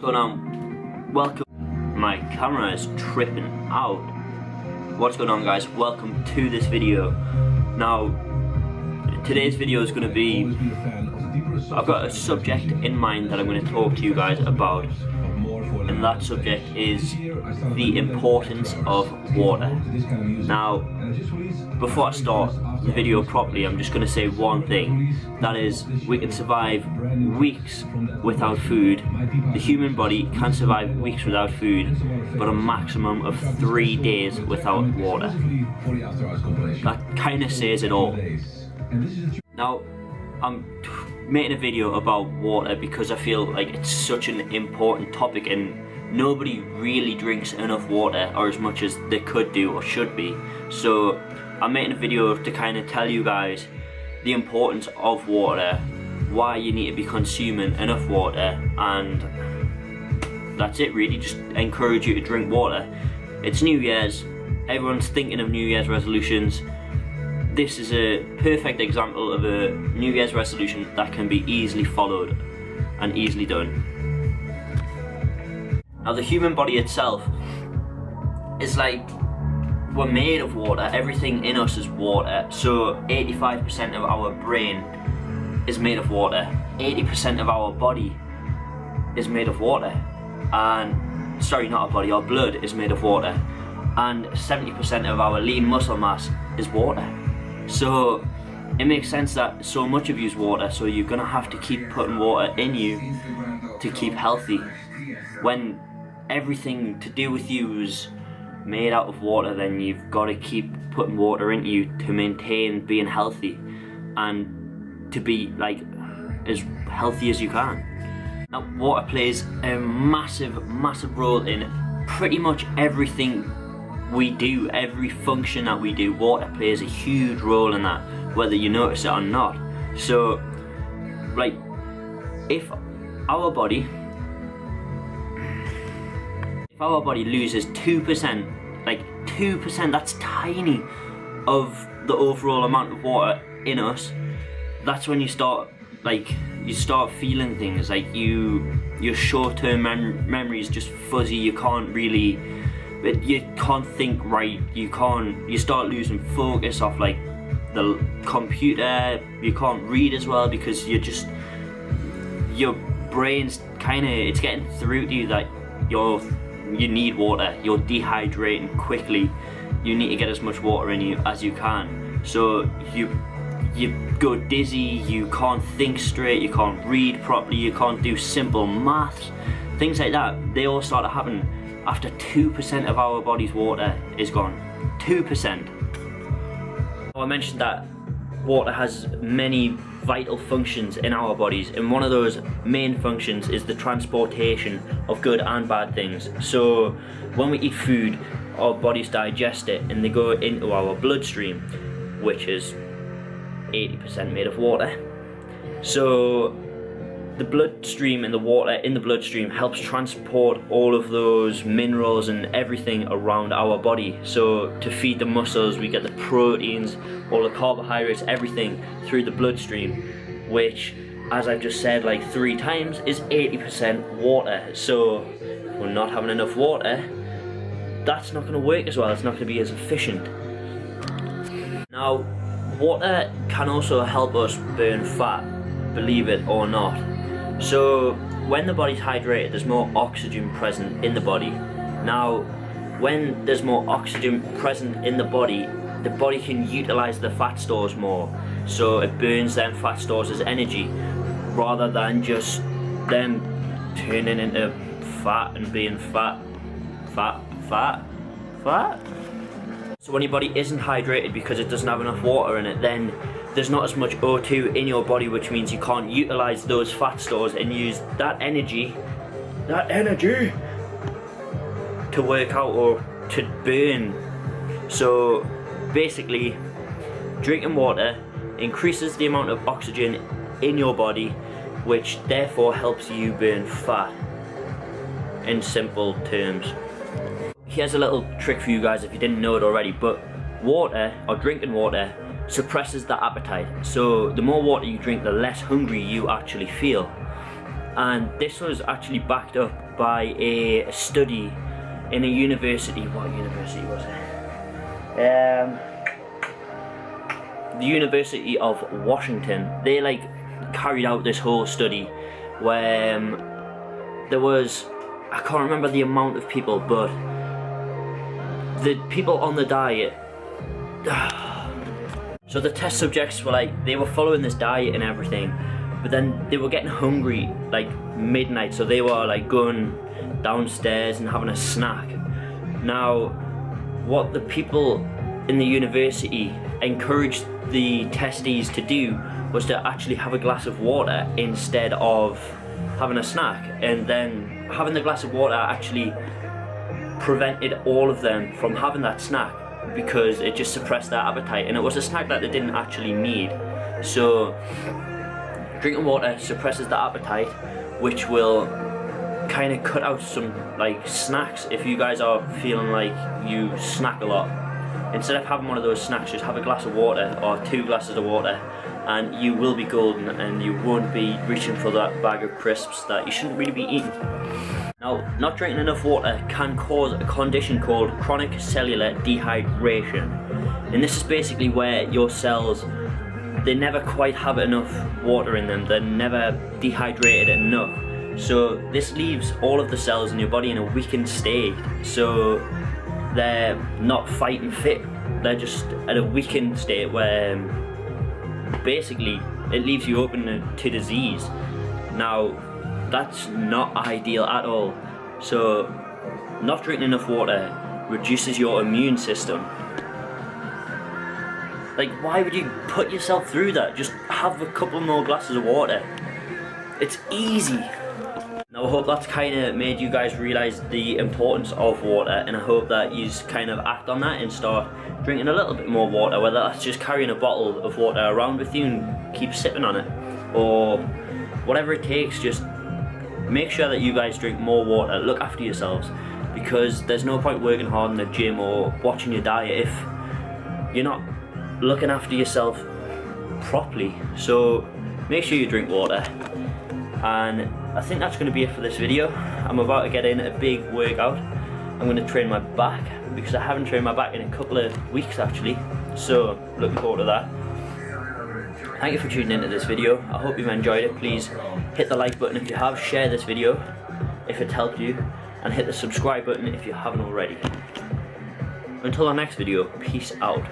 What's going on? Welcome. My camera is tripping out. What's going on, guys? Welcome to this video. Now, today's video is going to be, I've got a subject in mind that I'm going to talk to you guys about, and that subject is the importance of water. Now, before I start the video properly, I'm just going to say one thing, that is, we can survive weeks without food. The human body can survive weeks without food, but a maximum of 3 days without water. That kind of says it all. Now, I'm making a video about water because I feel like it's such an important topic and nobody really drinks enough water, or as much as they could do or should be. So I'm making a video to kind of tell you guys the importance of water, why you need to be consuming enough water, and that's it really. Just encourage you to drink water. It's New Year's, everyone's thinking of New Year's resolutions. This is a perfect example of a New Year's resolution that can be easily followed and easily done. Now, the human body itself is like, we're made of water. Everything in us is water. So 85% of our brain is made of water. 80% of our body is made of water. And, sorry, not our body, our blood is made of water. And 70% of our lean muscle mass is water. So it makes sense that so much of you is water, so you're gonna have to keep putting water in you to keep healthy. When everything to do with you is made out of water, then you've got to keep putting water into you to maintain being healthy and to be like as healthy as you can. Now, water plays a massive role in pretty much everything we do. Every function that we do, water plays a huge role in that, whether you notice it or not. So, like, if our body loses 2%, like 2%, that's tiny, of the overall amount of water in us, that's when you start feeling things like your short-term memory is just fuzzy. You can't think right. You start losing focus off like the computer. You can't read as well because your brain's it's getting through to you that you need water. You're dehydrating quickly. You need to get as much water in you as you can. So you go dizzy, you can't think straight, you can't read properly, you can't do simple maths, things like that. They all start to happen after 2% of our body's water is gone. 2%. I mentioned that water has many vital functions in our bodies, and one of those main functions is the transportation of good and bad things. So when we eat food, our bodies digest it and they go into our bloodstream, which is 80% made of water. So the bloodstream and the water in the bloodstream helps transport all of those minerals and everything around our body. So to feed the muscles, we get the proteins, all the carbohydrates, everything through the bloodstream, which, as I've just said like 3 times, is 80% water. So if we're not having enough water, that's not going to work as well. It's not going to be as efficient. Now, water can also help us burn fat, believe it or not. So when the body's hydrated, there's more oxygen present in the body. Now, when there's more oxygen present in the body can utilize the fat stores more. So it burns them fat stores as energy, rather than just them turning into fat and being fat. So when your body isn't hydrated because it doesn't have enough water in it, then there's not as much O2 in your body, which means you can't utilize those fat stores and use that energy to work out or to burn. So basically, drinking water increases the amount of oxygen in your body, which therefore helps you burn fat, in simple terms. Here's a little trick for you guys if you didn't know it already, but water, or drinking water, suppresses the appetite. So the more water you drink, the less hungry you actually feel. And this was actually backed up by a study in a university. What university was it? The University of Washington. They like carried out this whole study where there was, I can't remember the amount of people, but the people on the diet, so the test subjects were like, they were following this diet and everything, but then they were getting hungry like midnight, so they were like going downstairs and having a snack. Now, what the people in the university encouraged the testees to do was to actually have a glass of water instead of having a snack, and then having the glass of water actually prevented all of them from having that snack because it just suppressed their appetite, and it was a snack that they didn't actually need. So drinking water suppresses the appetite, which will kind of cut out some like snacks. If you guys are feeling like you snack a lot, instead of having one of those snacks, just have a glass of water or 2 glasses of water, and you will be golden, and you won't be reaching for that bag of crisps that you shouldn't really be eating. Now, not drinking enough water can cause a condition called chronic cellular dehydration, and this is basically where your cells, they never quite have enough water in them, they're never dehydrated enough. So this leaves all of the cells in your body in a weakened state, so they're not fighting fit, they're just at a weakened state where basically it leaves you open to disease. Now, that's not ideal at all. So not drinking enough water reduces your immune system. Like, why would you put yourself through that? Just have a couple more glasses of water. It's easy. Now, I hope that's kind of made you guys realise the importance of water, and I hope that you kind of act on that and start drinking a little bit more water, whether that's just carrying a bottle of water around with you and keep sipping on it, or whatever it takes. Just make sure that you guys drink more water, look after yourselves, because there's no point working hard in the gym or watching your diet if you're not looking after yourself properly. So make sure you drink water. And I think that's going to be it for this video. I'm about to get in a big workout. I'm going to train my back, because I haven't trained my back in a couple of weeks actually, so looking forward to that. Thank you for tuning into this video. I hope you've enjoyed it. Please hit the like button if you have, share this video if it helped you, and hit the subscribe button if you haven't already. Until our next video, peace out.